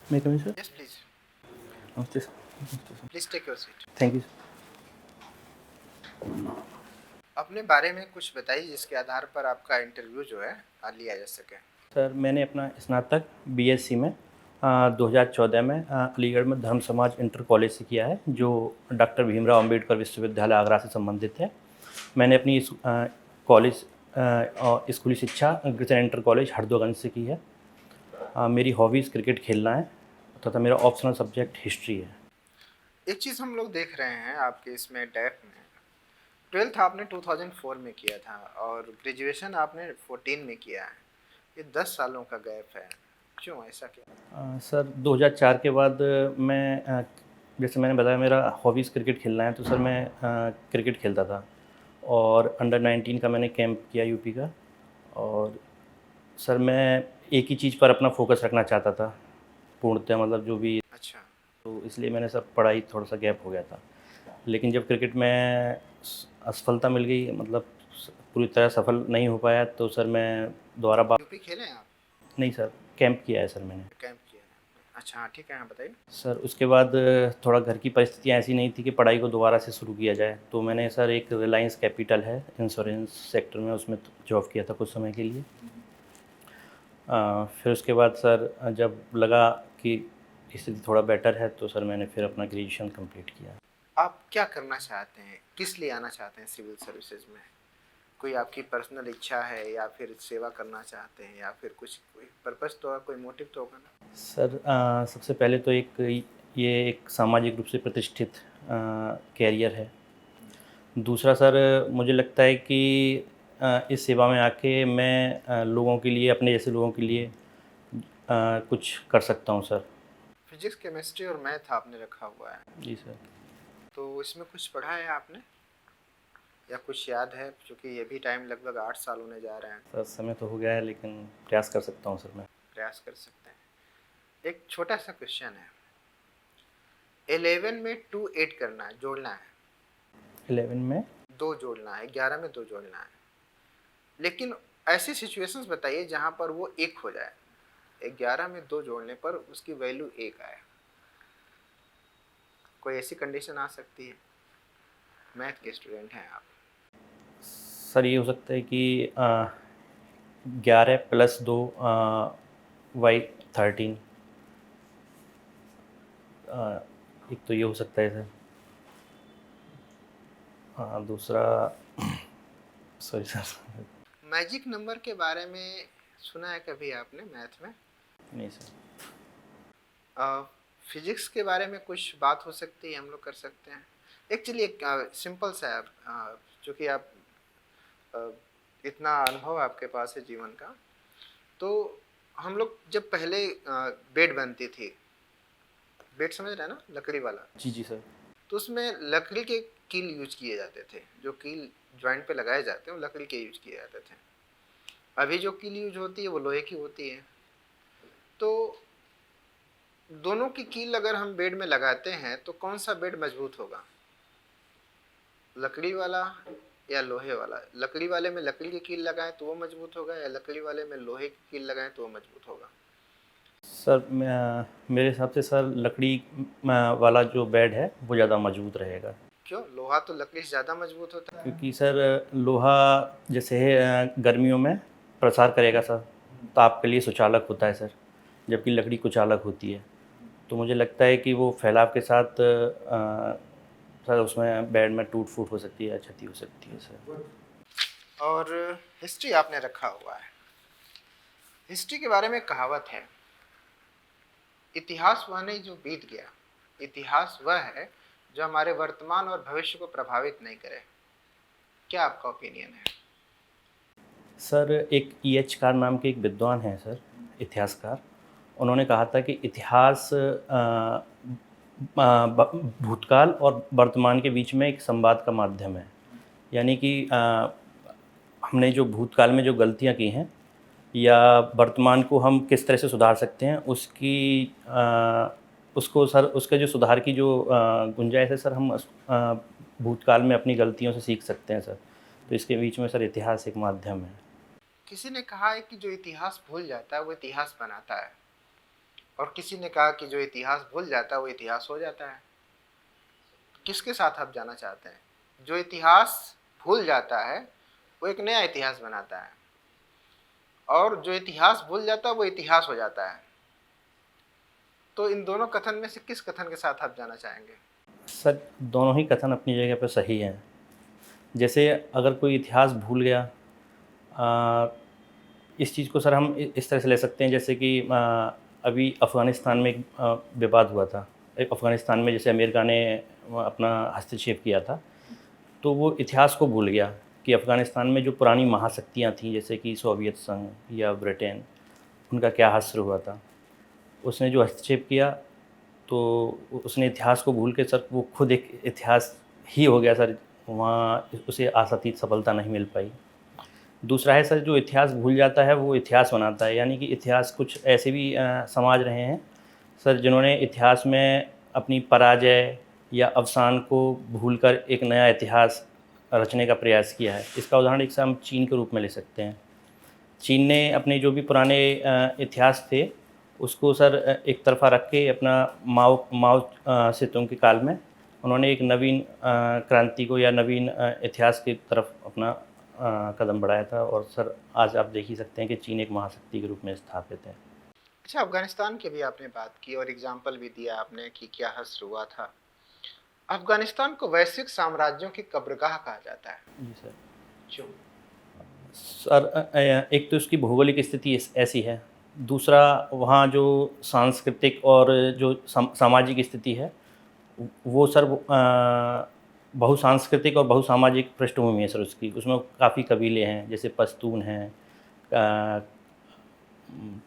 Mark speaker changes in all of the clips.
Speaker 1: May I come in, sir?
Speaker 2: Yes, please.
Speaker 1: नमस्ते sir. नमस्ते sir.
Speaker 2: Please take your seat.
Speaker 1: Thank you.
Speaker 2: अपने बारे में कुछ बताइए जिसके आधार पर आपका इंटरव्यू जो है लिया जा सके।
Speaker 1: सर मैंने अपना स्नातक बीएससी में 2014 में अलीगढ़ में धर्म समाज इंटर कॉलेज से किया है, जो डॉक्टर भीमराव अंबेडकर विश्वविद्यालय आगरा से संबंधित है। मैंने अपनी कॉलेज और स्कूली शिक्षा गिरचन इंटर कॉलेज हरदोगंज से की है। मेरी हॉबीज़ क्रिकेट खेलना है तथा मेरा ऑप्शनल सब्जेक्ट हिस्ट्री है।
Speaker 2: एक चीज़ हम लोग देख रहे हैं आपके इसमें डेफ में, 12th आपने 2004 में किया था और ग्रेजुएशन आपने 14 में किया है। ये 10 सालों का गैप है, क्यों ऐसा किया?
Speaker 1: सर 2004 के बाद जैसे मैंने बताया मेरा हॉबीज़ क्रिकेट खेलना है, तो सर मैं क्रिकेट खेलता था और अंडर 19 का मैंने कैंप किया यूपी का। और सर मैं एक ही चीज़ पर अपना फोकस रखना चाहता था पूर्णतः, मतलब जो भी,
Speaker 2: अच्छा।
Speaker 1: तो इसलिए मैंने सर पढ़ाई थोड़ा सा गैप हो गया था। लेकिन जब क्रिकेट में असफलता मिल गई, मतलब पूरी तरह सफल नहीं हो पाया, तो सर मैं दोबारा
Speaker 2: यूपी खेले हैं आप?
Speaker 1: नहीं सर, कैंप किया है सर मैंने।
Speaker 2: कैंप किया है आपने। अच्छा, हाँ ठीक है, हाँ बताइए।
Speaker 1: सर उसके बाद थोड़ा घर की परिस्थितियाँ ऐसी नहीं थी कि पढ़ाई को दोबारा से शुरू किया जाए, तो मैंने सर एक रिलायंस कैपिटल है इंश्योरेंस सेक्टर में, उसमें जॉब किया था कुछ समय के लिए। फिर उसके बाद सर जब लगा कि स्थिति थोड़ा बेटर है, तो सर मैंने फिर अपना ग्रेजुएशन कंप्लीट किया।
Speaker 2: आप क्या करना चाहते हैं, किस लिए आना चाहते हैं सिविल सर्विसेज में? कोई आपकी पर्सनल इच्छा है या फिर सेवा करना चाहते हैं या फिर कुछ कोई पर्पस तो होगा, कोई मोटिव तो होगा ना?
Speaker 1: सर सबसे पहले तो ये एक सामाजिक रूप से प्रतिष्ठित कैरियर है। दूसरा सर मुझे लगता है कि इस सेवा में आके मैं लोगों के लिए, अपने जैसे लोगों के लिए कुछ कर सकता हूँ सर।
Speaker 2: फिजिक्स, केमिस्ट्री और मैथ आपने रखा हुआ है,
Speaker 1: जी सर।
Speaker 2: तो इसमें कुछ पढ़ा है आपने या कुछ याद है, क्योंकि ये भी टाइम लगभग 8 साल होने जा रहे हैं।
Speaker 1: सर समय तो हो गया है, लेकिन प्रयास कर सकता हूँ सर मैं।
Speaker 2: प्रयास कर सकते हैं। एक छोटा सा क्वेश्चन है, 11 में 2 8 करना है, जोड़ना है।
Speaker 1: 11 में
Speaker 2: दो जोड़ना है, 11 में 2 जोड़ना है, लेकिन ऐसी सिचुएशंस बताइए जहां पर वो एक हो जाए, 11 में 2 जोड़ने पर उसकी वैल्यू 1 आए। कोई ऐसी कंडीशन आ सकती है? मैथ के स्टूडेंट हैं आप।
Speaker 1: सर ये हो सकता है कि 11 + 2 वाई 13। एक तो ये हो सकता है सर। हाँ दूसरा सॉरी सर।
Speaker 2: मैजिक नंबर के बारे में सुना है कभी आपने मैथ में?
Speaker 1: नहीं सर।
Speaker 2: फिजिक्स के बारे में कुछ बात हो सकती है, हम लोग कर सकते हैं। एक चलिए एक सिंपल सा है, चूँकि आप अ, इतना अनुभव आपके पास है जीवन का, तो हम लोग जब पहले बेड बनती थी, बेड समझ रहे हैं ना, लकड़ी वाला,
Speaker 1: जी जी सर।
Speaker 2: तो उसमें लकड़ी के कील यूज किए जाते थे। जो कील जॉइंट पे लगाए जाते हैं वो लकड़ी के यूज किए जाते थे। अभी जो कील यूज होती है वो लोहे की होती है। तो दोनों की कील अगर हम बेड में लगाते हैं तो कौन सा बेड मजबूत होगा, लकड़ी वाला या लोहे वाला? लकड़ी वाले में लकड़ी की कील लगाएं तो वो मजबूत होगा, या लकड़ी वाले में लोहे की कील लगाएं तो वो मजबूत होगा?
Speaker 1: सर मेरे हिसाब से सर लकड़ी वाला जो बेड है वो ज़्यादा मजबूत रहेगा।
Speaker 2: क्यों? लोहा तो लकड़ी से ज़्यादा मजबूत होता है।
Speaker 1: क्योंकि सर लोहा जैसे है गर्मियों में प्रसार करेगा सर, तो आपके लिए सुचालक होता है सर, जबकि लकड़ी कुचालक होती है। तो मुझे लगता है कि वो फैलाव के साथ सर उसमें बेड में टूट फूट हो सकती है, क्षति हो सकती है सर।
Speaker 2: और हिस्ट्री आपने रखा हुआ है। हिस्ट्री के बारे में कहावत है, इतिहास वह नहीं जो बीत गया, इतिहास वह है जो हमारे वर्तमान और भविष्य को प्रभावित नहीं करे। क्या आपका ओपिनियन है?
Speaker 1: सर एक कार नाम के एक विद्वान हैं सर, इतिहासकार। उन्होंने कहा था कि इतिहास भूतकाल और वर्तमान के बीच में एक संवाद का माध्यम है। यानी कि हमने जो भूतकाल में जो गलतियाँ की हैं या वर्तमान को हम किस तरह से सुधार सकते हैं, उसको सर उसके जो सुधार की जो गुंजाइश है सर, हम भूतकाल में अपनी गलतियों से सीख सकते हैं सर। तो इसके बीच में सर इतिहास एक माध्यम है।
Speaker 2: किसी ने कहा है कि जो इतिहास भूल जाता है वो इतिहास बनाता है। और किसी ने कहा कि जो इतिहास भूल जाता है वो इतिहास हो जाता है। किसके साथ आप जाना चाहते हैं? जो इतिहास भूल जाता है वो एक नया इतिहास बनाता है, और जो इतिहास भूल जाता है वो इतिहास हो जाता है। तो इन दोनों कथन में से किस कथन के साथ आप जाना चाहेंगे?
Speaker 1: सर दोनों ही कथन अपनी जगह पर सही हैं। जैसे अगर कोई इतिहास भूल गया, इस चीज़ को सर हम इस तरह से ले सकते हैं, जैसे कि अभी अफ़गानिस्तान में एक विवाद हुआ था। अफ़गानिस्तान में जैसे अमेरिका ने अपना हस्तक्षेप किया था, तो वो इतिहास को भूल गया कि अफ़गानिस्तान में जो पुरानी महाशक्तियाँ थीं, जैसे कि सोवियत संघ या ब्रिटेन, उनका क्या हश्र हुआ था। उसने जो हस्तक्षेप किया, तो उसने इतिहास को भूल के सर वो खुद एक इतिहास ही हो गया सर, वहाँ उसे आशातीत सफलता नहीं मिल पाई। दूसरा है सर, जो इतिहास भूल जाता है वो इतिहास बनाता है, यानी कि इतिहास कुछ ऐसे भी समाज रहे हैं सर जिन्होंने इतिहास में अपनी पराजय या अवसान को भूलकर एक नया इतिहास रचने का प्रयास किया है। इसका उदाहरण एक हम चीन के रूप में ले सकते हैं। चीन ने अपने जो भी पुराने इतिहास थे उसको सर एक तरफ़ा रख के अपना माओ माओ सेतुंग के काल में उन्होंने एक नवीन क्रांति को या नवीन इतिहास की तरफ अपना कदम बढ़ाया था, और सर आज आप देख ही सकते हैं कि चीन एक महाशक्ति के रूप में स्थापित है।
Speaker 2: अच्छा, अफगानिस्तान की भी आपने बात की और एग्जाम्पल भी दिया आपने कि क्या हश्र हुआ था। अफगानिस्तान को वैश्विक साम्राज्यों की कब्रगाह कहा जाता है।
Speaker 1: जी सर।
Speaker 2: क्यों?
Speaker 1: सर एक तो उसकी भौगोलिक स्थिति ऐसी है, दूसरा वहाँ जो सांस्कृतिक और जो सामाजिक स्थिति है वो सर बहुसांस्कृतिक और बहुसामाजिक पृष्ठभूमि है सर उसकी। उसमें काफ़ी कबीले हैं, जैसे पश्तून हैं,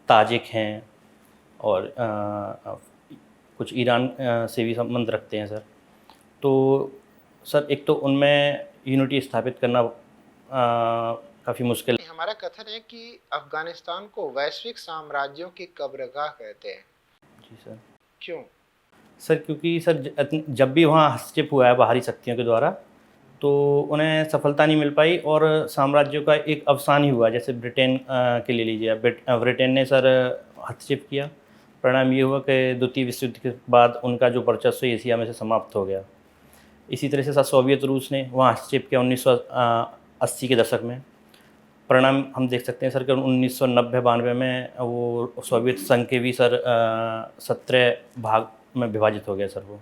Speaker 1: ताजिक हैं, और कुछ ईरान से भी संबंध रखते हैं सर। तो सर एक तो उनमें यूनिटी स्थापित करना काफ़ी मुश्किल।
Speaker 2: हमारा कथन है कि अफगानिस्तान को वैश्विक साम्राज्यों की कब्रगाह कहते हैं।
Speaker 1: जी सर।
Speaker 2: क्यों?
Speaker 1: सर क्योंकि सर जब भी वहाँ हस्तक्षेप हुआ है बाहरी शक्तियों के द्वारा, तो उन्हें सफलता नहीं मिल पाई और साम्राज्यों का एक अवसान ही हुआ। जैसे ब्रिटेन के ले लीजिए, ब्रिटेन ने सर हस्तक्षेप किया, परिणाम ये हुआ कि द्वितीय विश्व युद्ध के बाद उनका जो वर्चस्व एशिया में से समाप्त हो गया। इसी तरह से सर सोवियत रूस ने वहाँ हस्तक्षेप किया 1980 के दशक में। परिणाम हम देख सकते हैं सर कि 1990-92 में वो सोवियत संघ के भी सर 17 भाग में विभाजित हो गया सर वो।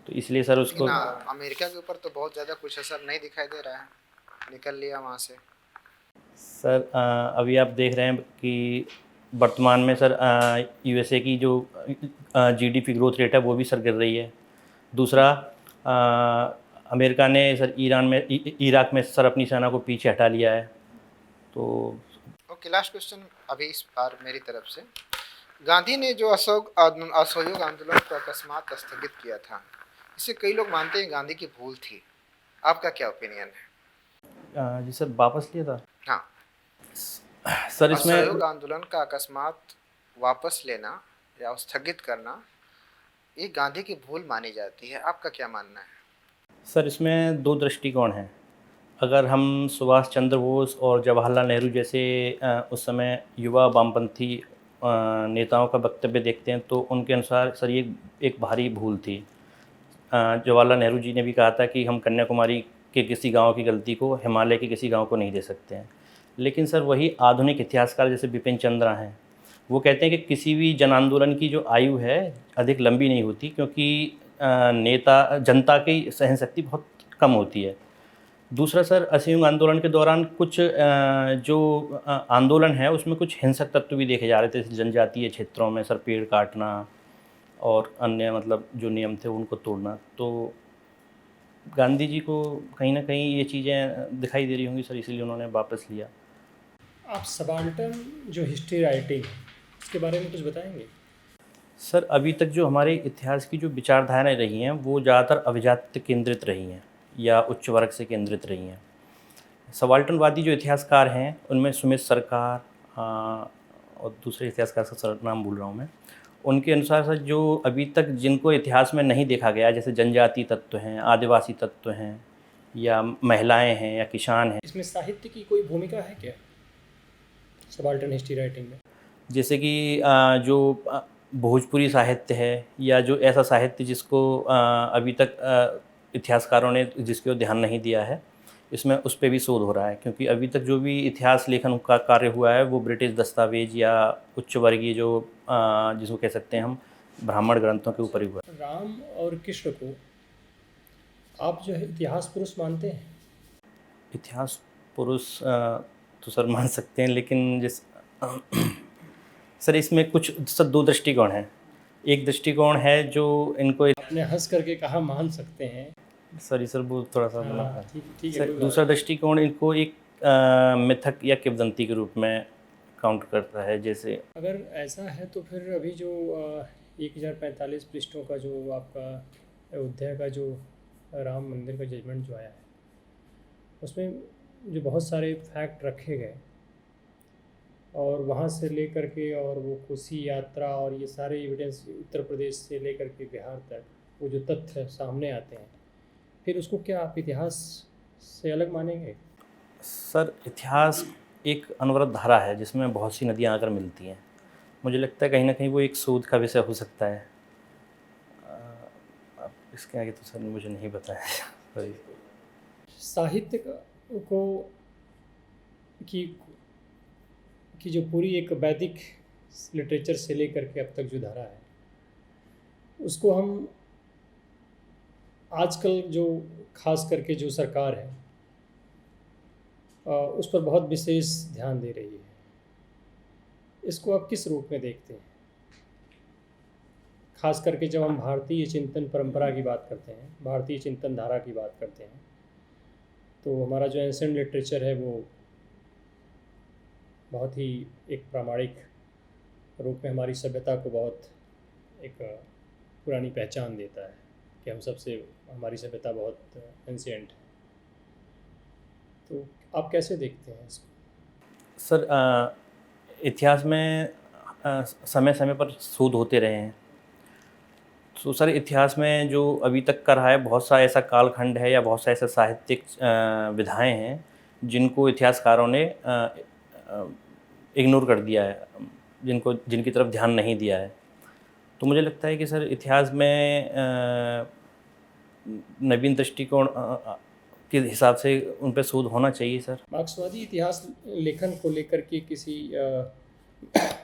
Speaker 1: तो इसलिए सर उसको
Speaker 2: अमेरिका के ऊपर तो बहुत ज़्यादा कुछ असर नहीं दिखाई दे रहा है, निकल लिया वहाँ से।
Speaker 1: सर अभी आप देख रहे हैं कि वर्तमान में सर यूएसए की जो जीडीपी ग्रोथ रेट है वो भी सर गिर रही है। दूसरा अमेरिका ने सर इराक में सर अपनी सेना को पीछे हटा लिया है। तो
Speaker 2: ओके, लास्ट क्वेश्चन अभी इस बार मेरी तरफ से। गांधी ने जो असहयोग आंदोलन को अकस्मात स्थगित किया था, इसे कई लोग मानते हैं गांधी की भूल थी। आपका क्या ओपिनियन है?
Speaker 1: जी सर, वापस लिया था।
Speaker 2: हाँ
Speaker 1: सर इसमें
Speaker 2: असहयोग आंदोलन का अकस्मात वापस लेना या स्थगित करना, ये गांधी की भूल मानी जाती है। आपका क्या मानना है?
Speaker 1: सर इसमें दो दृष्टिकोण हैं। अगर हम सुभाष चंद्र बोस और जवाहरलाल नेहरू जैसे उस समय युवा वामपंथी नेताओं का वक्तव्य देखते हैं तो उनके अनुसार सर ये एक भारी भूल थी। जवाहरलाल नेहरू जी ने भी कहा था कि हम कन्याकुमारी के किसी गांव की गलती को हिमालय के किसी गांव को नहीं दे सकते हैं। लेकिन सर वही आधुनिक इतिहासकार जैसे बिपिन चंद्रा हैं, वो कहते हैं कि किसी भी जन आंदोलन की जो आयु है अधिक लंबी नहीं होती, क्योंकि जनता की सहनशक्ति बहुत कम होती है। दूसरा सर, असहयोग आंदोलन के दौरान कुछ जो आंदोलन है उसमें कुछ हिंसक तत्व भी देखे जा रहे थे, जैसे जनजातीय क्षेत्रों में सर पेड़ काटना और अन्य मतलब जो नियम थे उनको तोड़ना। तो गांधी जी को कहीं ना कहीं ये चीज़ें दिखाई दे रही होंगी सर, इसीलिए उन्होंने वापस लिया।
Speaker 3: आप सबाल्टर्न जो हिस्ट्री राइटिंग इसके बारे में कुछ बताएंगे?
Speaker 1: सर अभी तक जो हमारे इतिहास की जो विचारधाराएँ रही हैं वो ज़्यादातर अभिजात्य केंद्रित रही हैं या उच्च वर्ग से केंद्रित रही हैं। सबाल्टर्नवादी जो इतिहासकार हैं उनमें सुमित सरकार और दूसरे इतिहासकार का सर नाम भूल रहा हूँ मैं, उनके अनुसार सर जो अभी तक जिनको इतिहास में नहीं देखा गया, जैसे जनजाति तत्व हैं, आदिवासी तत्व हैं, या महिलाएं हैं, या किसान हैं।
Speaker 3: इसमें साहित्य की कोई भूमिका है क्या सबाल्टर्न हिस्ट्री राइटिंग में?
Speaker 1: जैसे कि जो भोजपुरी साहित्य है या जो ऐसा साहित्य जिसको अभी तक इतिहासकारों ने जिसको ध्यान नहीं दिया है, इसमें उस पे भी शोध हो रहा है, क्योंकि अभी तक जो भी इतिहास लेखन का कार्य हुआ है वो ब्रिटिश दस्तावेज या उच्च वर्गीय जो जिसको कह सकते हैं हम ब्राह्मण ग्रंथों के ऊपर ही हुआ है।
Speaker 3: राम और कृष्ण को आप जो है इतिहास पुरुष मानते हैं?
Speaker 1: इतिहास पुरुष तो सर मान सकते हैं, लेकिन जिस सर इसमें कुछ सर दो दृष्टिकोण हैं। एक दृष्टिकोण है जो इनको
Speaker 3: आपने हंस करके कहा मान सकते हैं।
Speaker 1: सॉरी सर वो थोड़ा सा
Speaker 3: हाँ, ठीक ठीक है,
Speaker 1: सर
Speaker 3: कोई बात
Speaker 1: दूसरा दृष्टिकोण इनको एक मिथक या किंवदंती के रूप में काउंट करता है। जैसे
Speaker 3: नहीं। अगर ऐसा है तो फिर अभी जो 1045 पृष्ठों का जो आपका अयोध्या का जो राम मंदिर का जजमेंट जो आया है, उसमें जो बहुत सारे फैक्ट रखे गए और वहाँ से लेकर के और वो कोसी यात्रा और ये सारे एविडेंस उत्तर प्रदेश से लेकर के बिहार तक वो जो तथ्य सामने आते हैं, फिर उसको क्या आप इतिहास से अलग मानेंगे?
Speaker 1: सर इतिहास एक अनवरत धारा है जिसमें बहुत सी नदियाँ आकर मिलती हैं। मुझे लगता है कहीं ना कहीं वो एक शोध का विषय हो सकता है। अब इसके आगे तो सर मुझे नहीं बताया। सॉरी।
Speaker 3: साहित्य को की जो पूरी एक वैदिक लिटरेचर से लेकर के अब तक जो धारा है, उसको हम आजकल जो खास करके जो सरकार है उस पर बहुत विशेष ध्यान दे रही है। इसको आप किस रूप में देखते हैं? खास करके जब हम भारतीय चिंतन परंपरा की बात करते हैं, भारतीय चिंतन धारा की बात करते हैं, तो हमारा जो एंसेंट लिटरेचर है वो बहुत ही एक प्रामाणिक रूप में हमारी सभ्यता को बहुत एक पुरानी पहचान देता है कि हम सबसे हमारी सभ्यता बहुत एंशिएंट है। तो आप कैसे देखते हैं इसको?
Speaker 1: सर इतिहास में समय समय पर शोध होते रहे हैं। तो सर इतिहास में जो अभी तक का रहा है, बहुत सा ऐसा कालखंड है या बहुत सा ऐसे साहित्यिक विधाएं हैं जिनको इतिहासकारों ने इग्नोर कर दिया है, जिनकी तरफ ध्यान नहीं दिया है। तो मुझे लगता है कि सर इतिहास में नवीन दृष्टिकोण के हिसाब से उन पर शोध होना चाहिए सर।
Speaker 3: मार्क्सवादी इतिहास लेखन को लेकर के किसी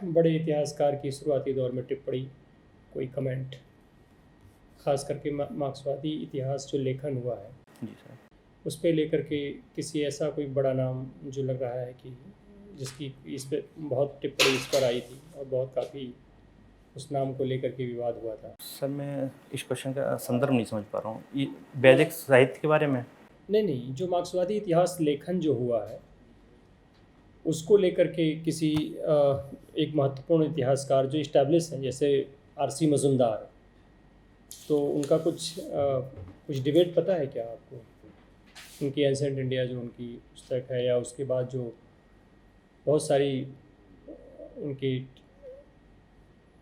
Speaker 3: बड़े इतिहासकार की शुरुआती दौर में टिप्पणी, कोई कमेंट, खास करके मार्क्सवादी इतिहास जो लेखन हुआ है
Speaker 1: जी सर,
Speaker 3: उस पर लेकर के किसी ऐसा कोई बड़ा नाम जो लग रहा है कि जिसकी इस पर बहुत टिप्पणी इस पर आई थी और बहुत काफ़ी उस नाम को लेकर के विवाद हुआ था?
Speaker 1: सर मैं इस क्वेश्चन का संदर्भ नहीं समझ पा रहा हूँ। ये वैदिक साहित्य के बारे में?
Speaker 3: नहीं, जो मार्क्सवादी इतिहास लेखन जो हुआ है उसको लेकर के किसी एक महत्वपूर्ण इतिहासकार जो इस्टेब्लिश हैं, जैसे आर.सी. मजुमदार, तो उनका कुछ डिबेट पता है क्या आपको? उनकी एंसेंट इंडिया जो उनकी पुस्तक है, या उसके बाद जो बहुत सारी उनकी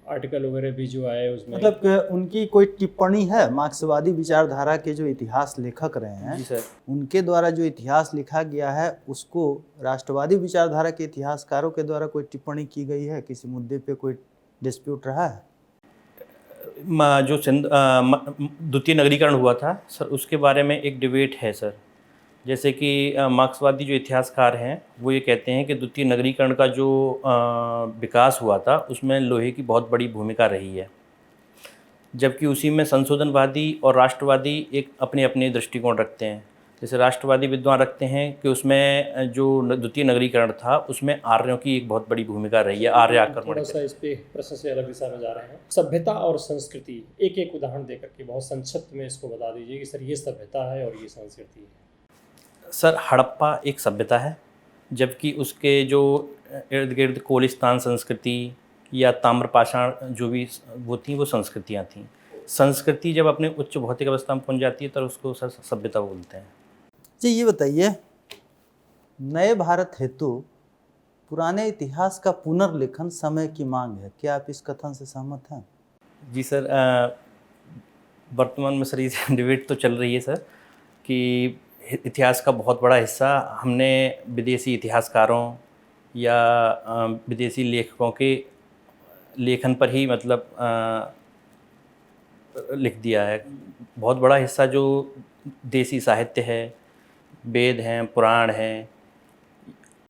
Speaker 3: आर्टिकल वगैरह भी जो आए उसमें,
Speaker 4: मतलब उनकी कोई टिप्पणी है? मार्क्सवादी विचारधारा के जो इतिहास लेखक रहे हैं
Speaker 1: जी सर,
Speaker 4: उनके द्वारा जो इतिहास लिखा गया है उसको राष्ट्रवादी विचारधारा के इतिहासकारों के द्वारा कोई टिप्पणी की गई है? किसी मुद्दे पे कोई डिस्प्यूट रहा है?
Speaker 1: जो द्वितीय नगरीकरण हुआ था सर, उसके बारे में एक डिबेट है सर। जैसे कि मार्क्सवादी जो इतिहासकार हैं वो ये कहते हैं कि द्वितीय नगरीकरण का जो विकास हुआ था उसमें लोहे की बहुत बड़ी भूमिका रही है, जबकि उसी में संशोधनवादी और राष्ट्रवादी एक अपने अपने दृष्टिकोण रखते हैं। जैसे राष्ट्रवादी विद्वान रखते हैं कि उसमें जो द्वितीय नगरीकरण था उसमें आर्यों की एक बहुत बड़ी भूमिका रही है, आर्य आक्रमण।
Speaker 3: थोड़ा सा इस पे प्रश्न से अलग दिशा में जा रहे हैं। सभ्यता और संस्कृति, एक एक उदाहरण देकर के बहुत संक्षिप्त में इसको बता दीजिए कि सर ये सभ्यता है और ये संस्कृति है।
Speaker 1: सर हड़प्पा एक सभ्यता है, जबकि उसके जो इर्द गिर्द कोलिस्तान संस्कृति या ताम्रपाषाण जो भी वो थी वो संस्कृतियाँ थीं। संस्कृति जब अपने उच्च भौतिक अवस्था में पहुँच जाती है तो उसको सर सभ्यता बोलते हैं।
Speaker 4: जी ये बताइए, नए भारत हेतु पुराने इतिहास का पुनर्लेखन समय की मांग है, क्या आप इस कथन से सहमत हैं?
Speaker 1: जी सर, वर्तमान में सर ये डिबेट तो चल रही है सर कि इतिहास का बहुत बड़ा हिस्सा हमने विदेशी इतिहासकारों या विदेशी लेखकों के लेखन पर ही मतलब लिख दिया है। बहुत बड़ा हिस्सा जो देसी साहित्य है, वेद हैं, पुराण हैं।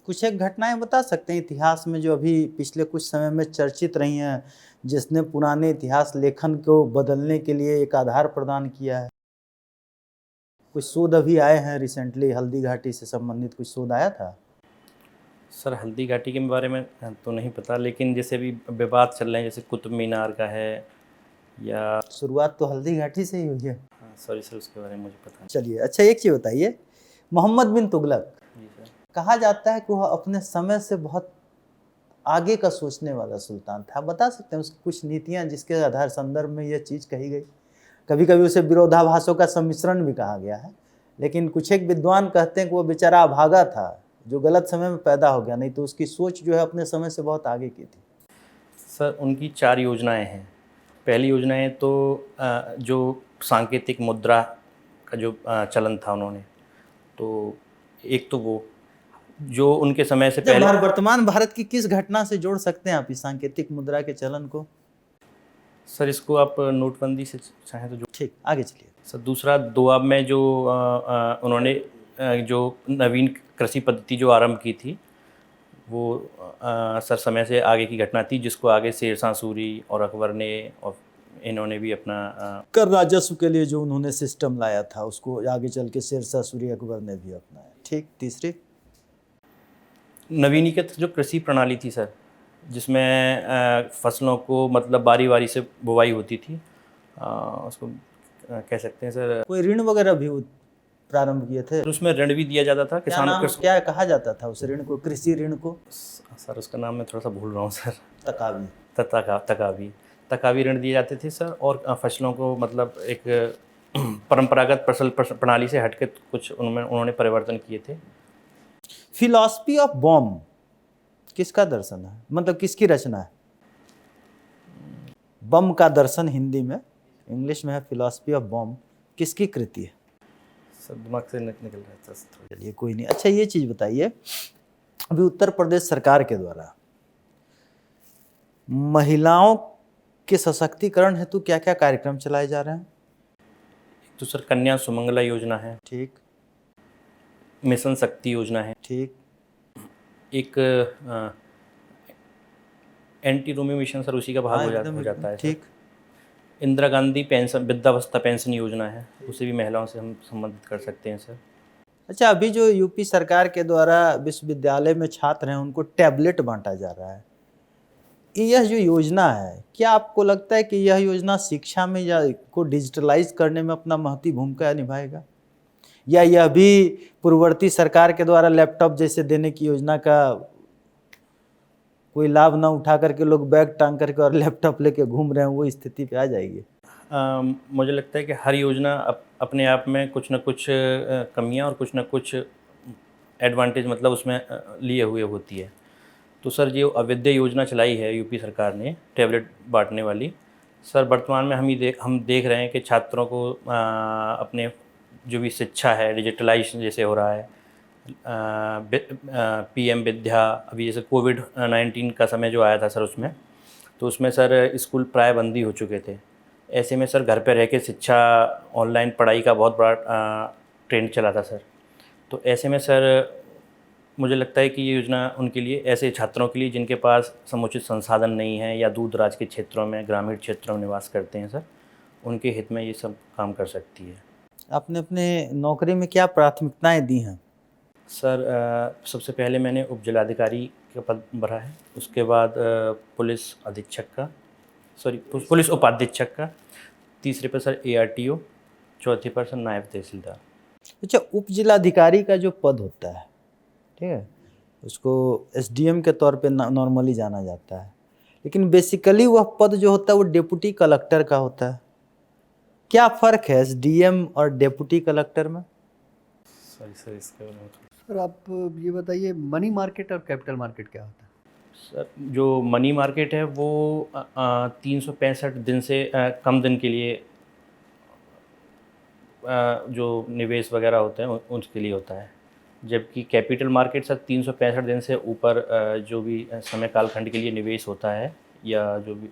Speaker 4: कुछ एक घटनाएं बता सकते हैं इतिहास में जो अभी पिछले कुछ समय में चर्चित रही हैं, जिसने पुराने इतिहास लेखन को बदलने के लिए एक आधार प्रदान किया है? कुछ शोध अभी आए हैं रिसेंटली, हल्दी घाटी से संबंधित कुछ शोध आया था?
Speaker 1: सर हल्दी घाटी के बारे में तो नहीं पता, लेकिन जैसे अभी विवाद चल रहे हैं, जैसे कुतुब मीनार का है या
Speaker 4: शुरुआत तो हल्दी घाटी से ही हुई है।
Speaker 1: हाँ, सॉरी सर, उसके बारे में मुझे पता नहीं।
Speaker 4: चलिए, अच्छा एक चीज़ बताइए, मोहम्मद बिन तुगलक,
Speaker 1: जी सर।
Speaker 4: कहा जाता है कि वह अपने समय से बहुत आगे का सोचने वाला सुल्तान था। आप बता सकते हैं उसकी कुछ नीतियां जिसके आधार संदर्भ में यह चीज़ कही गई? कभी कभी उसे विरोधाभासों का सम्मिश्रण भी कहा गया है, लेकिन कुछ एक विद्वान कहते हैं कि वो बेचारा अभागा था जो गलत समय में पैदा हो गया, नहीं तो उसकी सोच जो है अपने समय से बहुत आगे की थी।
Speaker 1: सर उनकी 4 योजनाएं हैं। पहली योजनाएं तो जो सांकेतिक मुद्रा का जो चलन था उन्होंने, तो एक तो वो जो उनके समय से पहले
Speaker 4: वर्तमान भारत की किस घटना से जोड़ सकते हैं आप इस सांकेतिक मुद्रा के चलन को?
Speaker 1: सर इसको आप नोटबंदी से चाहें तो जो
Speaker 4: ठीक, आगे चलिए।
Speaker 1: सर दूसरा दोआब में जो उन्होंने जो नवीन कृषि पद्धति जो आरंभ की थी, वो सर समय से आगे की घटना थी, जिसको आगे शेरशाह सूरी और अकबर ने और इन्होंने भी अपना
Speaker 4: कर राजस्व के लिए जो उन्होंने सिस्टम लाया था उसको आगे चल के शेरशाह सूरी अकबर ने भी अपनाया। ठीक, तीसरी
Speaker 1: नवीनीकृत जो कृषि प्रणाली थी सर, जिसमें फसलों को मतलब बारी बारी से बुवाई होती थी, उसको कह सकते हैं सर।
Speaker 4: कोई ऋण वगैरह भी प्रारंभ किए थे?
Speaker 1: उसमें ऋण भी दिया जाता था किसानों को।
Speaker 4: क्या कहा जाता था उस ऋण को, कृषि ऋण को?
Speaker 1: सर उसका नाम मैं थोड़ा सा भूल रहा हूँ सर।
Speaker 4: तकावी।
Speaker 1: तकावी ऋण दिए जाते थे सर, और फसलों को मतलब एक परंपरागत फसल प्रणाली से हटके कुछ उन्होंने परिवर्तन किए थे।
Speaker 4: फिलॉसफी ऑफ बॉम्ब किसका दर्शन है, मतलब किसकी रचना है? बम का दर्शन हिंदी में, इंग्लिश में है फिलॉसफी ऑफ बॉम्ब, किसकी कृति है?
Speaker 1: सर दिमाग से निकल रहा था।
Speaker 4: चलिए कोई नहीं। अच्छा ये चीज़ बताइए, अभी उत्तर प्रदेश सरकार के द्वारा महिलाओं के सशक्तिकरण हेतु क्या क्या कार्यक्रम चलाए जा रहे हैं?
Speaker 1: तो सर कन्या सुमंगला योजना है।
Speaker 4: ठीक।
Speaker 1: मिशन शक्ति योजना है।
Speaker 4: ठीक।
Speaker 1: एक एंटी रोमी मिशन सर उसी का भाग हो जाता है।
Speaker 4: ठीक।
Speaker 1: इंदिरा गांधी पेंशन वृद्धावस्था पेंशन योजना है, उसे भी महिलाओं से हम संबंधित कर सकते हैं सर।
Speaker 4: अच्छा, अभी जो यूपी सरकार के द्वारा विश्वविद्यालय में छात्र हैं उनको टैबलेट बांटा जा रहा है, यह जो योजना है, क्या आपको लगता है कि यह योजना शिक्षा में या को डिजिटलाइज करने में अपना महती भूमिका निभाएगा, या यह भी पूर्ववर्ती सरकार के द्वारा लैपटॉप जैसे देने की योजना का कोई लाभ ना उठा करके लोग बैग टांग करके और लैपटॉप लेके घूम रहे हैं, वो स्थिति पे आ जाएगी?
Speaker 1: मुझे लगता है कि हर योजना अपने आप में कुछ न कुछ कमियां और कुछ न कुछ एडवांटेज मतलब उसमें लिए हुए होती है। तो सर जो अविद्या योजना चलाई है यूपी सरकार ने टैबलेट बांटने वाली, सर वर्तमान में हम देख रहे हैं कि छात्रों को अपने जो भी शिक्षा है डिजिटलाइज जैसे हो रहा है। पीएम विद्या, अभी जैसे कोविड-19 का समय जो आया था सर, उसमें सर स्कूल प्राय बंद ही हो चुके थे। ऐसे में सर घर पे रह के शिक्षा ऑनलाइन पढ़ाई का बहुत बड़ा ट्रेंड चला था सर। तो ऐसे में सर मुझे लगता है कि ये योजना उनके लिए, ऐसे छात्रों के लिए जिनके पास समुचित संसाधन नहीं है या दूर दराज के क्षेत्रों में, ग्रामीण क्षेत्रों में निवास करते हैं सर, उनके हित में ये सब काम कर सकती है।
Speaker 4: आपने अपने नौकरी में क्या प्राथमिकताएं दी हैं?
Speaker 1: सर सबसे पहले मैंने उप जिलाधिकारी का पद भरा है, उसके बाद पुलिस उपाधीक्षक का, तीसरे पर सर ARTO, चौथे पर सर नायब तहसीलदार।
Speaker 4: अच्छा, उप जिलाधिकारी का जो पद होता है, ठीक है, उसको SDM के तौर पे नॉर्मली जाना जाता है, लेकिन बेसिकली वह पद जो होता है वो डिप्टी कलेक्टर का होता है। क्या फ़र्क है SDM और डिप्टी कलेक्टर में?
Speaker 1: सर इसके बारे में
Speaker 5: सर आप ये बताइए, मनी मार्केट और कैपिटल मार्केट क्या होता है?
Speaker 1: सर जो मनी मार्केट है वो 365 दिन से कम दिन के लिए जो निवेश वगैरह होते हैं उसके लिए होता है, जबकि कैपिटल मार्केट सर 365 दिन से ऊपर जो भी समय कालखंड के लिए निवेश होता है या जो भी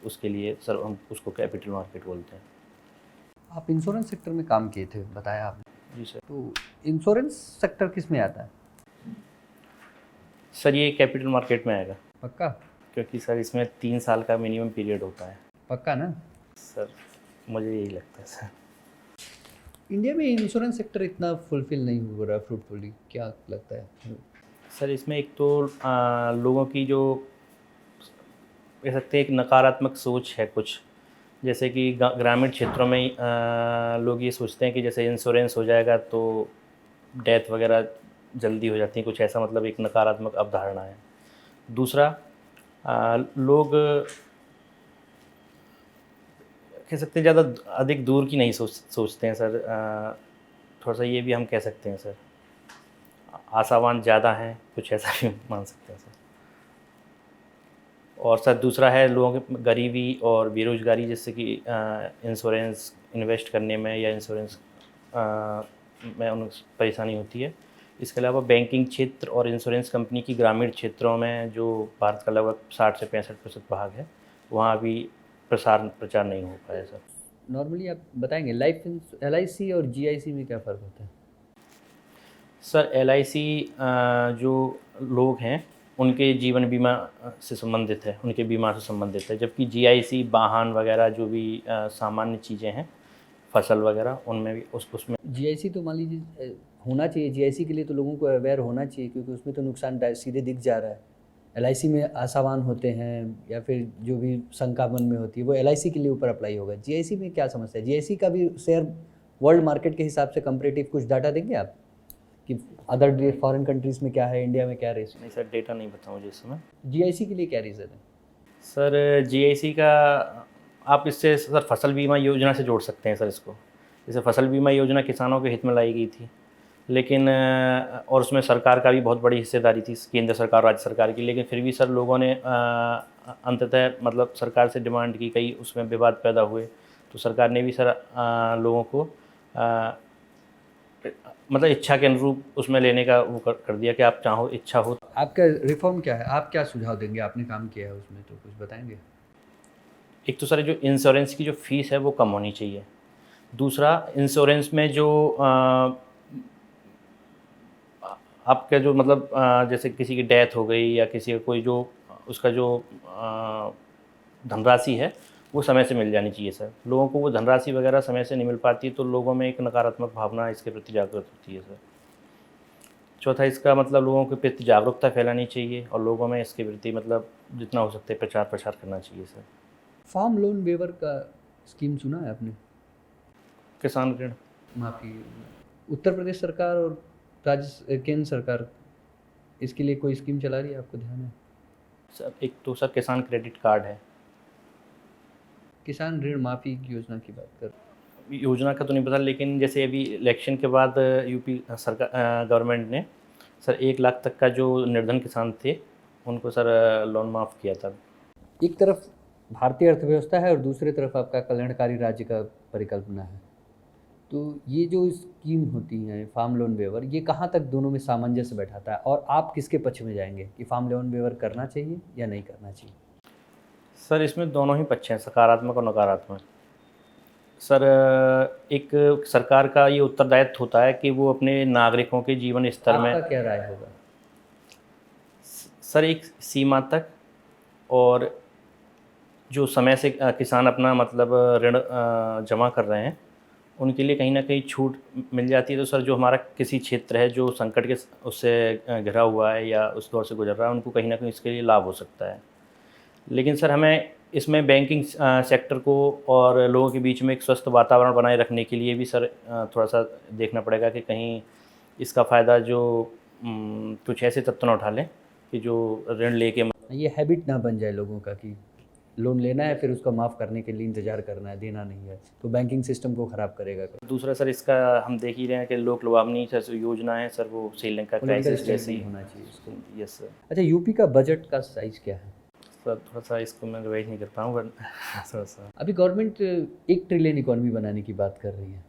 Speaker 1: उसके लिए सर हम उसको कैपिटल मार्केट बोलते हैं।
Speaker 5: आप इंश्योरेंस सेक्टर में काम किए थे, बताया आपने।
Speaker 1: जी सर।
Speaker 5: तो इंश्योरेंस सेक्टर किस में आता है?
Speaker 1: सर ये कैपिटल मार्केट में आएगा,
Speaker 5: पक्का?
Speaker 1: क्योंकि सर इसमें 3 साल का मिनिमम पीरियड होता है।
Speaker 5: पक्का ना?
Speaker 1: सर मुझे यही लगता है सर।
Speaker 5: इंडिया में इंश्योरेंस सेक्टर इतना फुलफिल नहीं हो रहा फ्रूटफुली, क्या लगता है?
Speaker 1: सर इसमें एक तो लोगों की जो कह सकते हैं एक नकारात्मक सोच है कुछ, जैसे कि ग्रामीण क्षेत्रों में लोग ये सोचते हैं कि जैसे इंश्योरेंस हो जाएगा तो डेथ वगैरह जल्दी हो जाती है, कुछ ऐसा मतलब एक नकारात्मक अवधारणा है। दूसरा लोग कह सकते हैं ज़्यादा अधिक दूर की नहीं सोचते हैं सर। थोड़ा सा ये भी हम कह सकते हैं सर, आशावान ज़्यादा हैं, कुछ ऐसा भी मान सकते हैं सर। और सर दूसरा है लोगों की गरीबी और बेरोज़गारी, जिससे कि इंश्योरेंस इन्वेस्ट करने में या इंश्योरेंस में उन्हें परेशानी होती है। इसके अलावा बैंकिंग क्षेत्र और इंश्योरेंस कंपनी की ग्रामीण क्षेत्रों में जो भारत का लगभग 60 से 65% भाग है, वहाँ अभी प्रचार नहीं हो पाया सर।
Speaker 5: नॉर्मली आप बताएंगे LIC और GIC में क्या फ़र्क होता है?
Speaker 1: सर LIC जो लोग हैं उनके जीवन बीमा से संबंधित है, उनके बीमा से संबंधित है, जबकि GIC वाहन वगैरह जो भी सामान्य चीज़ें हैं, फसल वगैरह, उनमें भी उसमें
Speaker 5: GIC तो मान लीजिए होना चाहिए, GIC के लिए तो लोगों को अवेयर होना चाहिए, क्योंकि उसमें तो नुकसान सीधे दिख जा रहा है। LIC में आशावान होते हैं या फिर जो भी शंका मन में होती है वो LIC के लिए ऊपर अप्लाई होगा। GIC में क्या समस्या है? GIC का भी शेयर वर्ल्ड मार्केट के हिसाब से कंपेरेटिव कुछ डाटा देंगे आप कि अदर फॉरेन कंट्रीज़ में क्या है, इंडिया में क्या रेस?
Speaker 1: नहीं सर, डेटा नहीं बताऊँ जिस समय।
Speaker 5: GIC के लिए क्या रीज़न है?
Speaker 1: सर GIC का आप इससे सर फसल बीमा योजना से जोड़ सकते हैं सर इसको। जैसे फसल बीमा योजना किसानों के हित में लाई गई थी, लेकिन और उसमें सरकार का भी बहुत बड़ी हिस्सेदारी थी, केंद्र सरकार राज्य सरकार की, लेकिन फिर भी सर लोगों ने अंततः मतलब सरकार से डिमांड की, कई उसमें विवाद पैदा हुए, तो सरकार ने भी सर लोगों को मतलब इच्छा के अनुरूप उसमें लेने का वो कर दिया कि आप चाहो, इच्छा हो।
Speaker 5: आपका रिफॉर्म क्या है? आप क्या सुझाव देंगे? आपने काम किया है उसमें, तो कुछ बताएंगे?
Speaker 1: एक तो सर जो इंश्योरेंस की जो फ़ीस है वो कम होनी चाहिए। दूसरा, इंश्योरेंस में जो आपका जो मतलब जैसे किसी की डेथ हो गई या किसी का कोई जो उसका जो धनराशि है वो समय से मिल जानी चाहिए सर। लोगों को वो धनराशि वगैरह समय से नहीं मिल पाती, तो लोगों में एक नकारात्मक भावना इसके प्रति जागृत होती है सर। चौथा, इसका मतलब लोगों के प्रति जागरूकता फैलानी चाहिए और लोगों में इसके प्रति मतलब जितना हो सकता है प्रचार करना चाहिए सर।
Speaker 5: फार्म लोन वेवर का स्कीम सुना है आपने?
Speaker 1: किसान ऋण
Speaker 5: माफ़ी, उत्तर प्रदेश सरकार और केंद्र सरकार इसके लिए कोई स्कीम चला रही है, आपको ध्यान है?
Speaker 1: सर एक तो सर किसान क्रेडिट कार्ड है।
Speaker 5: किसान ऋण माफ़ी की योजना की बात कर।
Speaker 1: योजना का तो नहीं पता, लेकिन जैसे अभी इलेक्शन के बाद यूपी सरकार गवर्नमेंट ने सर 1 लाख तक का जो निर्धन किसान थे उनको सर लोन माफ़ किया था।
Speaker 5: एक तरफ भारतीय अर्थव्यवस्था है और दूसरी तरफ आपका कल्याणकारी राज्य का परिकल्पना है, तो ये जो स्कीम होती हैं फार्म लोन वेवर, ये कहाँ तक दोनों में सामंजस्य बैठाता है और आप किसके पक्ष में जाएंगे कि फार्म लोन वेवर करना चाहिए या नहीं करना चाहिए?
Speaker 1: सर इसमें दोनों ही पक्ष हैं, सकारात्मक और नकारात्मक। सर एक सरकार का ये उत्तरदायित्व होता है कि वो अपने नागरिकों के जीवन स्तर में,
Speaker 5: आपका क्या राय होगा?
Speaker 1: सर एक सीमा तक, और जो समय से किसान अपना मतलब ऋण जमा कर रहे हैं उनके लिए कहीं ना कहीं छूट मिल जाती है। तो सर जो हमारा किसी क्षेत्र है जो संकट के उससे घिरा हुआ है या उस दौर से गुजर रहा है, उनको कहीं ना कहीं इसके लिए लाभ हो सकता है। लेकिन सर हमें इसमें बैंकिंग सेक्टर को और लोगों के बीच में एक स्वस्थ वातावरण बनाए रखने के लिए भी सर थोड़ा सा देखना पड़ेगा कि कहीं इसका फ़ायदा जो कुछ ऐसे तत्व ना उठा लें कि जो ऋण लेके
Speaker 5: ये हैबिट ना बन जाए लोगों का कि लोन लेना है फिर उसका माफ़ करने के लिए इंतज़ार करना है, देना नहीं है, तो बैंकिंग सिस्टम को ख़राब करेगा।
Speaker 1: दूसरा सर इसका हम देख ही रहे हैं कि लोक लुभावनी सर योजना है सर, वो श्रीलंका क्राइसिस जैसी
Speaker 5: होना चाहिए इसको।
Speaker 1: Yes sir.
Speaker 5: अच्छा, यूपी का बजट का साइज़ क्या है?
Speaker 1: सर थोड़ा सा इसको मैं रिवाइज नहीं कर पाऊँ, थोड़ा सा।
Speaker 5: अभी गवर्नमेंट 1 ट्रिलियन इकॉनमी बनाने की बात कर रही है,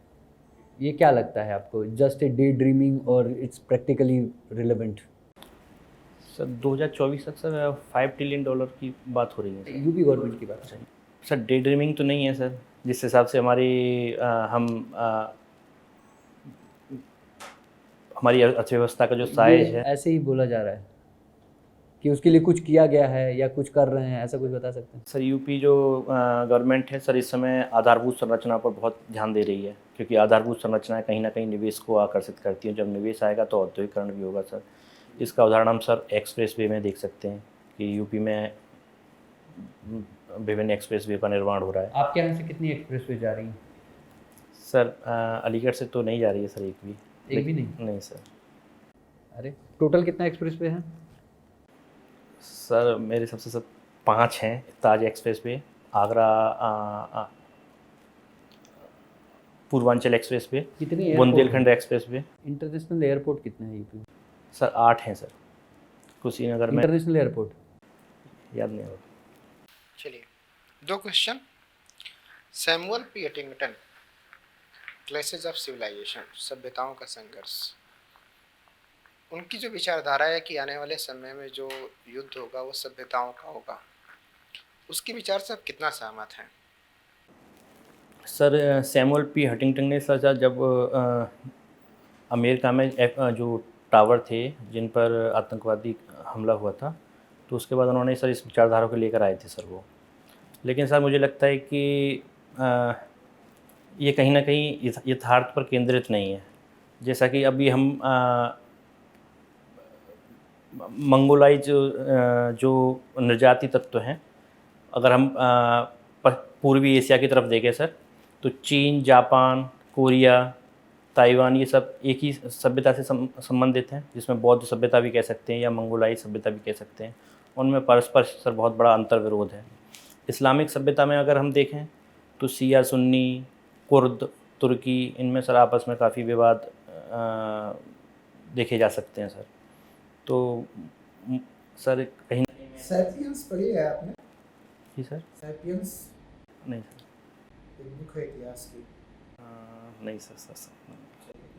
Speaker 5: ये क्या लगता है आपको? जस्ट ए डे ड्रीमिंग और इट्स प्रैक्टिकली रिलेवेंट?
Speaker 1: सर 2024 तक सर $5 ट्रिलियन की बात हो रही है
Speaker 5: यूपी गवर्नमेंट की बात है।
Speaker 1: सर। डे ड्रीमिंग तो नहीं है सर, जिस हिसाब से हमारी अर्थव्यवस्था का जो साइज
Speaker 5: ये
Speaker 1: है।
Speaker 5: ऐसे ही बोला जा रहा है कि उसके लिए कुछ किया गया है या कुछ कर रहे हैं, ऐसा कुछ बता सकते हैं?
Speaker 1: सर यूपी जो गवर्नमेंट है सर, इस समय आधारभूत संरचना पर बहुत ध्यान दे रही है, क्योंकि आधारभूत संरचनाएं कहीं ना कहीं निवेश को आकर्षित करती हैं। जब निवेश आएगा तो औद्योगिकरण भी होगा सर। इसका उदाहरण हम सर एक्सप्रेस वे में देख सकते हैं कि यूपी में विभिन्न एक्सप्रेस वे का निर्माण हो रहा है।
Speaker 5: आपके यहाँ से कितनी एक्सप्रेसवे जा रही हैं?
Speaker 1: सर अलीगढ़ से तो नहीं जा रही है सर, एक भी
Speaker 5: नहीं?
Speaker 1: नहीं सर।
Speaker 5: अरे टोटल कितना एक्सप्रेसवे है?
Speaker 1: सर मेरे हिसाब से सर 5 हैं। Taj expressway, Agra Purvanchal expressway,
Speaker 5: कितनी airport
Speaker 1: बुंदेलखंड
Speaker 5: हैं?
Speaker 1: Express way.
Speaker 5: इंटरनेशनल एयरपोर्ट कितने हैं यूपी में?
Speaker 1: सर 8 हैं सर। कुशीनगर में
Speaker 5: इंटरनेशनल एयरपोर्ट
Speaker 1: याद नहीं होगा।
Speaker 2: चलिए 2 question. Samuel P Huntington, clashes of civilization, सभ्यताओं का संघर्ष, उनकी जो विचारधारा है कि आने वाले समय में जो युद्ध होगा वो सभ्यताओं का होगा, उसके विचार से आप कितना सहमत हैं?
Speaker 1: सर सैमुअल पी हंटिंगटन ने सर जब अमेरिका में जो टावर थे जिन पर आतंकवादी हमला हुआ था, तो उसके बाद उन्होंने सर इस विचारधारा को लेकर आए थे सर वो। लेकिन सर मुझे लगता है कि ये कहीं ना कहीं यथार्थ पर केंद्रित नहीं है। जैसा कि अभी हम मंगोलाइज जो निर्जाति तत्व हैं, अगर हम पूर्वी एशिया की तरफ देखें सर, तो चीन, जापान, कोरिया, ताइवान, ये सब एक ही सभ्यता से संबंधित हैं, जिसमें बौद्ध सभ्यता भी कह सकते हैं या मंगोलाई सभ्यता भी कह सकते हैं। उनमें परस्पर सर बहुत बड़ा अंतर विरोध है। इस्लामिक सभ्यता में अगर हम देखें तो शिया, सुन्नी, कुर्द, तुर्की, इनमें सर आपस में काफ़ी विवाद देखे जा सकते हैं सर। तो सर कहीं
Speaker 2: सैपियंस पढ़ी है आपने?
Speaker 1: जी सर।
Speaker 2: सैपियंस
Speaker 1: नहीं सर।
Speaker 2: एक बुक है इतिहास की।
Speaker 1: नहीं sir.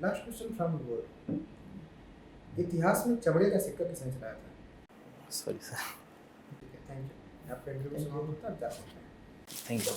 Speaker 2: Last question from word, इतिहास में चमड़े का सिक्का किसने चलाया था?
Speaker 1: Sorry sir.
Speaker 2: ठीक है, थैंक यू। आपका इंटरव्यू समाप्त होता है, आप जा सकते हैं।
Speaker 1: Thank you.